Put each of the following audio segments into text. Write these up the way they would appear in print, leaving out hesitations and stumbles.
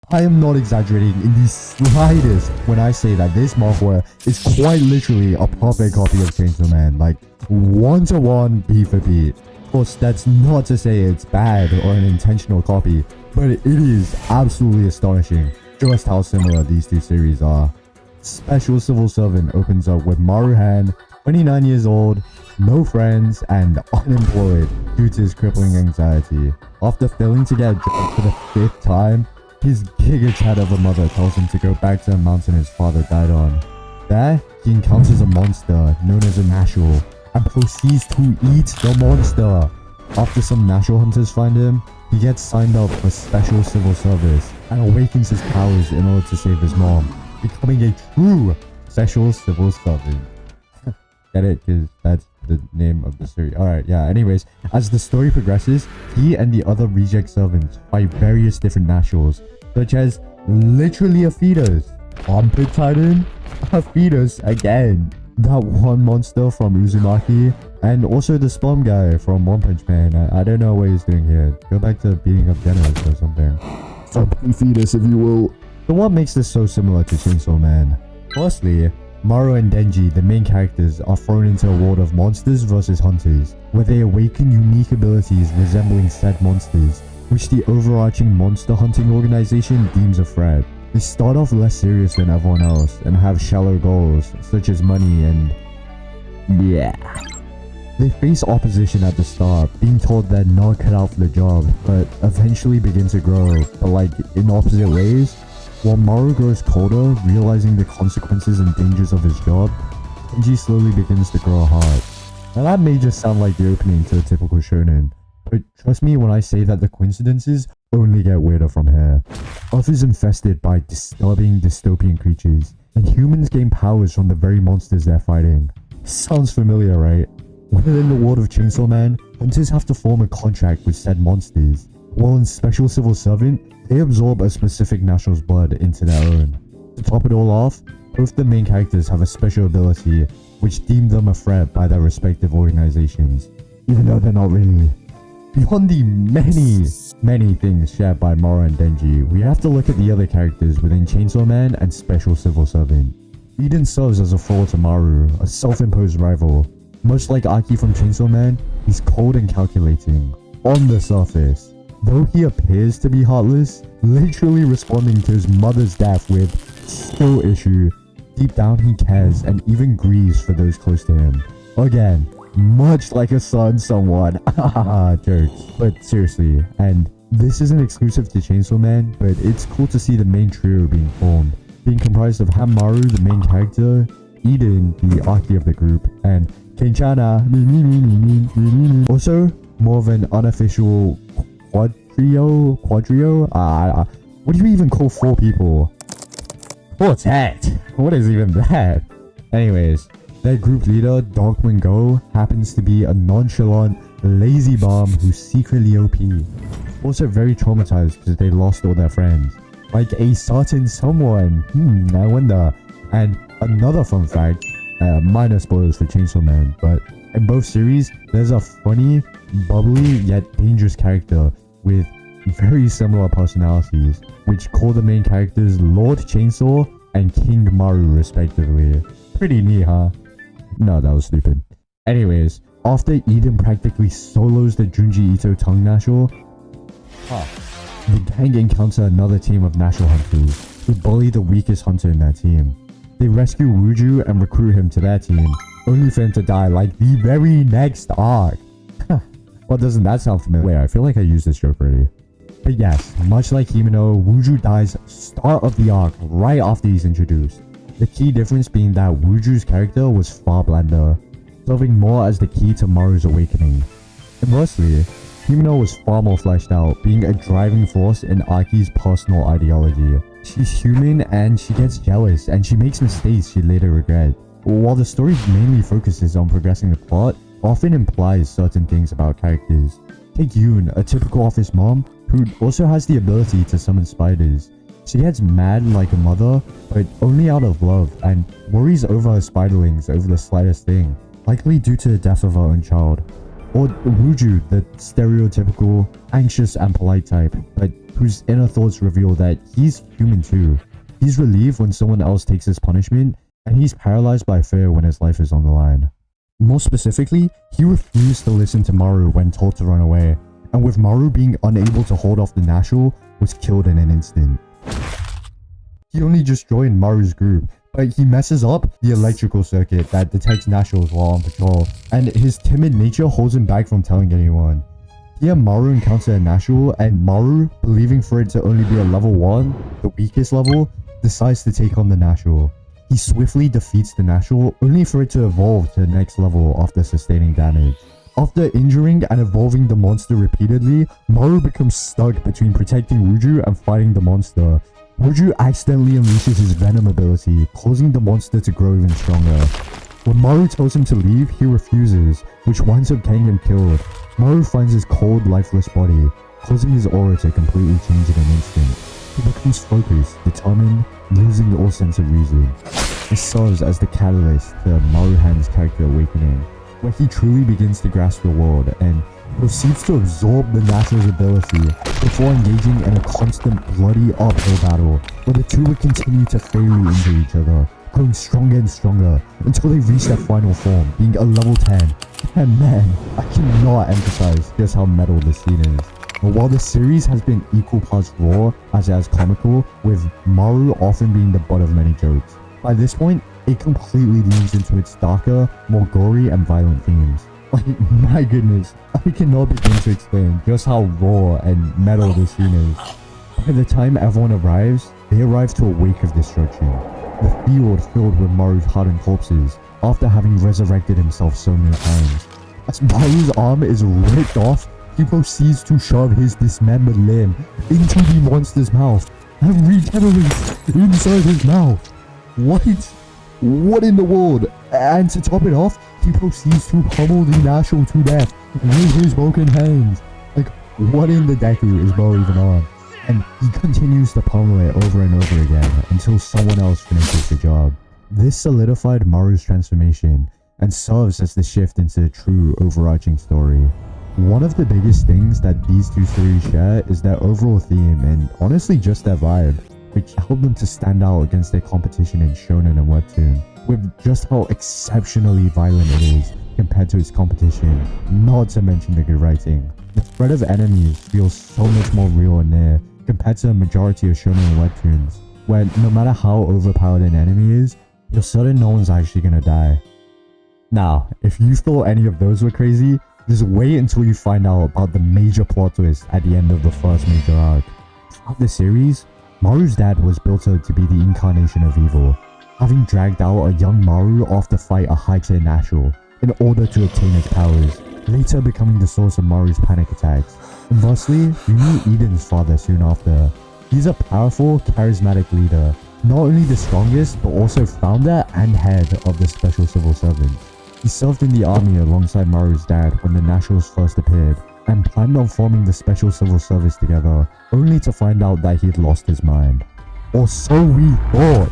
I am not exaggerating in the slightest when I say that this manhwa is quite literally a perfect copy of Chainsaw Man, like 1-to-1 beat for beat. Of course, that's not to say it's bad or an intentional copy, but it is absolutely astonishing just how similar these two series are. Special Civil Servant opens up with Maru Han, 29 years old, no friends, and unemployed due to his crippling anxiety. After failing to get a job for the 5th time, his giga chat of a mother tells him to go back to the mountain his father died on. There, he encounters a monster known as a nachal and proceeds to eat the monster. After some nachal hunters find him, he gets signed up for special civil service and awakens his powers in order to save his mom, becoming a true special civil servant. Get it? Because that's the name of the series. Alright, yeah, anyways, as the story progresses, he and the other reject servants fight various different nachals, such as literally a fetus, armpit titan, a fetus again, that one monster from Uzumaki, and also the sperm guy from One Punch Man. I don't know what he's doing here. Go back to beating up generals or something. Something fetus, if you will. So what makes this so similar to Chainsaw Man? Firstly, Maru and Denji, the main characters, are thrown into a world of monsters versus hunters, where they awaken unique abilities resembling said monsters, which the overarching monster hunting organization deems a threat. They start off less serious than everyone else and have shallow goals, such as money and... yeah. They face opposition at the start, being told they're not cut out for the job, but eventually begin to grow, but like in opposite ways. While Maru grows colder, realizing the consequences and dangers of his job, Denji slowly begins to grow a heart. Now that may just sound like the opening to a typical shonen, but trust me when I say that the coincidences only get weirder from here. Earth is infested by disturbing dystopian creatures, and humans gain powers from the very monsters they're fighting. Sounds familiar, right? Within the world of Chainsaw Man, hunters have to form a contract with said monsters, while in Special Civil Servant, they absorb a specific national's blood into their own. To top it all off, both the main characters have a special ability which deem them a threat by their respective organizations, even though they're not really. Beyond the many things shared by Maru and Denji, we have to look at the other characters within Chainsaw Man and Special Civil Servant. Eden serves as a foil to Maru, a self-imposed rival. Much like Aki from Chainsaw Man, he's cold and calculating, on the surface. Though he appears to be heartless, literally responding to his mother's death with still issue, deep down he cares and even grieves for those close to him. Again, much like a son somewhat, jokes, but seriously, and this isn't exclusive to Chainsaw Man, but it's cool to see the main trio being formed, being comprised of Hamaru, the main character, Eden, the Aki of the group, and Kenchana, also more of an unofficial quadrio? What do you even call 4 people? Quartet? What is even that? Anyways, their group leader, Dogman Go, happens to be a nonchalant, lazy bum who's secretly OP. Also very traumatized because they lost all their friends. Like a certain someone. I wonder. And another fun fact, minor spoilers for Chainsaw Man, but in both series, there's a funny, bubbly, yet dangerous character with very similar personalities, which call the main characters Lord Chainsaw and King Maru respectively. Pretty neat, huh? No, that was stupid. Anyways, after Eden practically solos the Junji Ito tongue nachal, the gang encounter another team of nachal hunters who bully the weakest hunter in their team. They rescue Wuju and recruit him to their team, only for him to die like the very next arc. Well, doesn't that sound familiar? Wait, I feel like I used this joke already. But yes, much like Himeno, Wuju dies start of the arc right after he's introduced. The key difference being that Wuju's character was far blander, serving more as the key to Maru's awakening. Conversely, Himeno was far more fleshed out, being a driving force in Aki's personal ideology. She's human and she gets jealous and she makes mistakes she later regret. While the story mainly focuses on progressing the plot, often implies certain things about characters. Take Yoon, a typical office mom, who also has the ability to summon spiders. She gets mad like a mother, but only out of love, and worries over her spiderlings over the slightest thing, likely due to the death of her own child. Or Ruju, the stereotypical anxious and polite type, but whose inner thoughts reveal that he's human too. He's relieved when someone else takes his punishment, and he's paralyzed by fear when his life is on the line. More specifically, he refused to listen to Maru when told to run away, and with Maru being unable to hold off the nachal, was killed in an instant. He only just joined Maru's group, but he messes up the electrical circuit that detects nachals while on patrol, and his timid nature holds him back from telling anyone. Here Maru encounters a nachal, and Maru, believing for it to only be a level 1, the weakest level, decides to take on the nachal. He swiftly defeats the nachal, only for it to evolve to the next level after sustaining damage. After injuring and evolving the monster repeatedly, Maru becomes stuck between protecting Ruju and fighting the monster. Ruju accidentally unleashes his venom ability, causing the monster to grow even stronger. When Maru tells him to leave, he refuses, which winds up getting him killed. Maru finds his cold, lifeless body, causing his aura to completely change in an instant. He becomes focused, determined, losing all sense of reason. It serves as the catalyst to Maru Han's character awakening, where he truly begins to grasp the world and proceeds to absorb the nachal's ability before engaging in a constant bloody uphill battle where the two would continue to fatally injure each other, growing stronger and stronger until they reach their final form, being a level 10. And man, I cannot emphasize just how metal this scene is. But while the series has been equal parts raw as it has comical, with Maru often being the butt of many jokes, by this point, it completely leans into its darker, more gory and violent themes. Like, my goodness, I cannot begin to explain just how raw and metal this scene is. By the time everyone arrives, they arrive to a wake of destruction. The field filled with Maru's hardened corpses, after having resurrected himself so many times. As Maru's arm is ripped off, he proceeds to shove his dismembered limb into the monster's mouth and regenerates inside his mouth. What in the world? And to top it off, he proceeds to pummel the nachal to death with his broken hands. Like, what in the deku is Bo even on? And he continues to pummel it over and over again until someone else finishes the job. This solidified Maru's transformation and serves as the shift into the true overarching story. One of the biggest things that these two series share is their overall theme and honestly just their vibe, which helped them to stand out against their competition in shonen and webtoon, with just how exceptionally violent it is compared to its competition, not to mention the good writing. The threat of enemies feels so much more real and near compared to the majority of shonen and webtoons, where no matter how overpowered an enemy is, you're certain no one's actually gonna die. Now, if you thought any of those were crazy, just wait until you find out about the major plot twist at the end of the first major arc. Throughout the series, Maru's dad was built up to be the incarnation of evil, having dragged out a young Maru off to fight a high-tier nachal in order to obtain its powers, later becoming the source of Maru's panic attacks. Conversely, we meet Eden's father soon after. He's a powerful, charismatic leader, not only the strongest, but also founder and head of the Special Civil Servants. He served in the army alongside Maru's dad when the nachals first appeared, and planned on forming the Special Civil Service together, only to find out that he'd lost his mind. Or so we thought!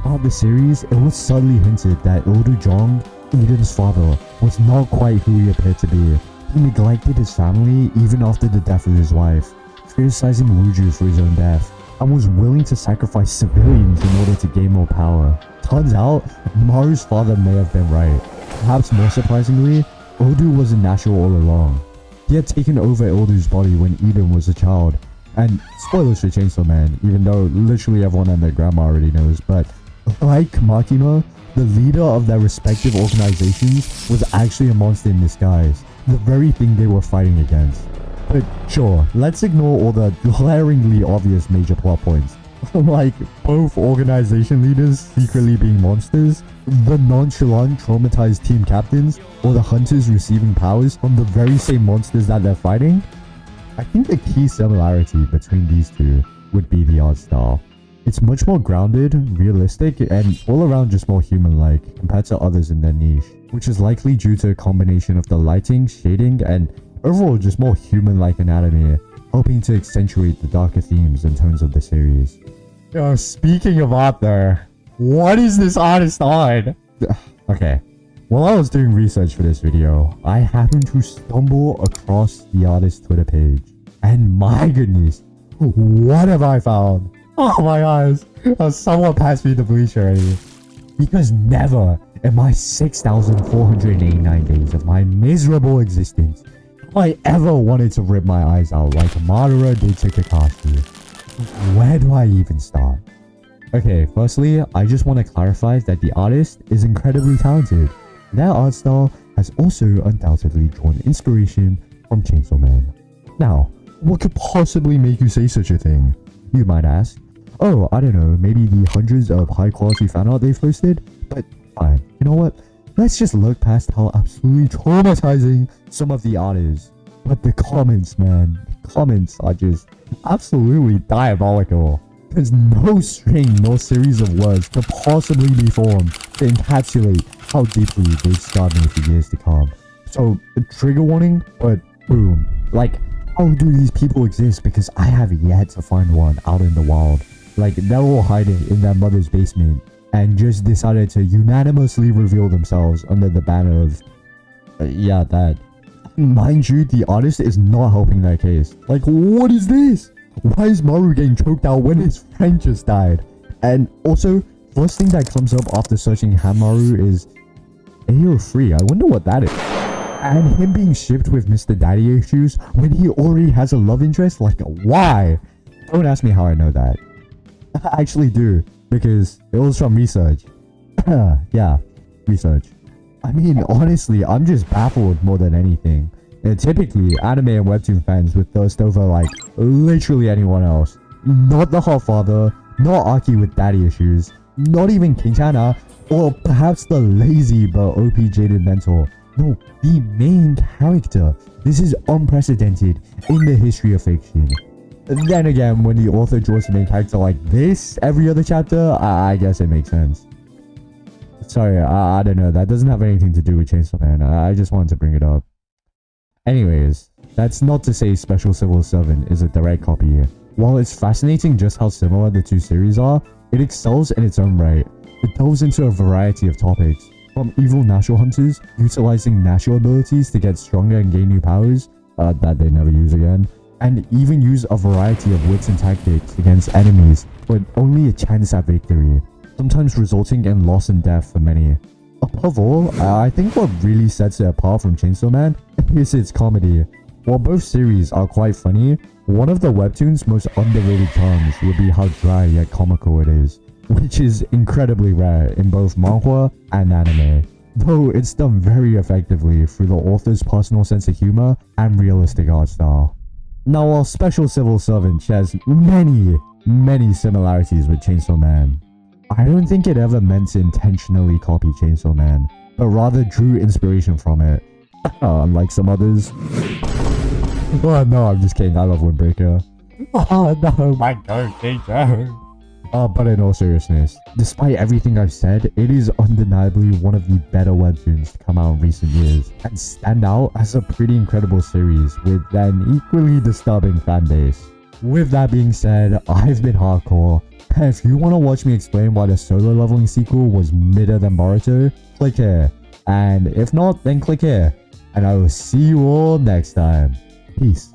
Throughout the series, it was subtly hinted that Jong, Eden's father, was not quite who he appeared to be. He neglected his family even after the death of his wife, criticizing Ruju for his own death, and was willing to sacrifice civilians in order to gain more power. Turns out, Maru's father may have been right. Perhaps more surprisingly, Odu was a nachal all along. He had taken over Ildu's body when Eden was a child, and spoilers for Chainsaw Man, even though literally everyone and their grandma already knows, but like Makima, the leader of their respective organizations was actually a monster in disguise, the very thing they were fighting against. But sure, let's ignore all the glaringly obvious major plot points, like both organization leaders secretly being monsters, the nonchalant traumatized team captains, or the hunters receiving powers from the very same monsters that they're fighting. I think the key similarity between these two would be the art style. It's much more grounded, realistic, and all around just more human-like compared to others in their niche, which is likely due to a combination of the lighting, shading, and overall just more human-like anatomy, helping to accentuate the darker themes and tones of the series. Speaking of art there, what is this artist on? Okay, While I was doing research for this video, I happened to stumble across the artist's Twitter page. And my goodness, what have I found? Oh my eyes, someone passed me the bleach already. Because never in my 6,489 days of my miserable existence have I ever wanted to rip my eyes out like Madara did to Kakashi. Where do I even start? Okay, firstly, I just want to clarify that the artist is incredibly talented. Their art style has also undoubtedly drawn inspiration from Chainsaw Man. Now, what could possibly make you say such a thing? You might ask. Oh, I don't know, maybe the hundreds of high quality fan art they've posted? But fine, you know what? Let's just look past how absolutely traumatizing some of the art is. But the comments, man, the comments are just absolutely diabolical. There's no string nor series of words could possibly be formed to encapsulate how deeply they've scarred me for years to come. So, a trigger warning, but boom. Like, how do these people exist? Because I have yet to find one out in the wild. Like, they're all hiding in their mother's basement and just decided to unanimously reveal themselves under the banner of, yeah, that. Mind you, the artist is not helping their case. Like, what is this? Why is Maru getting choked out when his friend just died? And also, first thing that comes up after searching Hamaru is AO3. I wonder what that is. And him being shipped with Mr. Daddy Issues when he already has a love interest? Like, why? Don't ask me how I know that. I actually do, because it was from research. Yeah, research. I mean, honestly, I'm just baffled more than anything. And typically, anime and webtoon fans would thirst over, like, literally anyone else. Not the hot father, not Aki with daddy issues, not even Quintana, or perhaps the lazy but OP jaded mentor. No, the main character. This is unprecedented in the history of fiction. Then again, when the author draws the main character like this every other chapter, I guess it makes sense. Sorry, I don't know. That doesn't have anything to do with Chainsaw Man. I just wanted to bring it up. Anyways, that's not to say Special Civil Servant is a direct copy. While it's fascinating just how similar the two series are, it excels in its own right. It delves into a variety of topics, from evil nachal hunters utilizing nachal abilities to get stronger and gain new powers, that they never use again, and even use a variety of wits and tactics against enemies, but only a chance at victory, sometimes resulting in loss and death for many. Above all, I think what really sets it apart from Chainsaw Man is its comedy. While both series are quite funny, one of the webtoon's most underrated charms would be how dry yet comical it is, which is incredibly rare in both manhwa and anime, though it's done very effectively through the author's personal sense of humor and realistic art style. Now, while Special Civil Servant shares many similarities with Chainsaw Man, I don't think it ever meant to intentionally copy Chainsaw Man, but rather drew inspiration from it, unlike some others. Oh no, I'm just kidding, I love Windbreaker. Oh no, my god, teacher. But in all seriousness, despite everything I've said, it is undeniably one of the better webtoons to come out in recent years, and stand out as a pretty incredible series with an equally disturbing fanbase. With that being said, I've been hardcore, and if you want to watch me explain why the solo leveling sequel was midder than Boruto, click here, and if not, then click here, and I will see you all next time. Peace.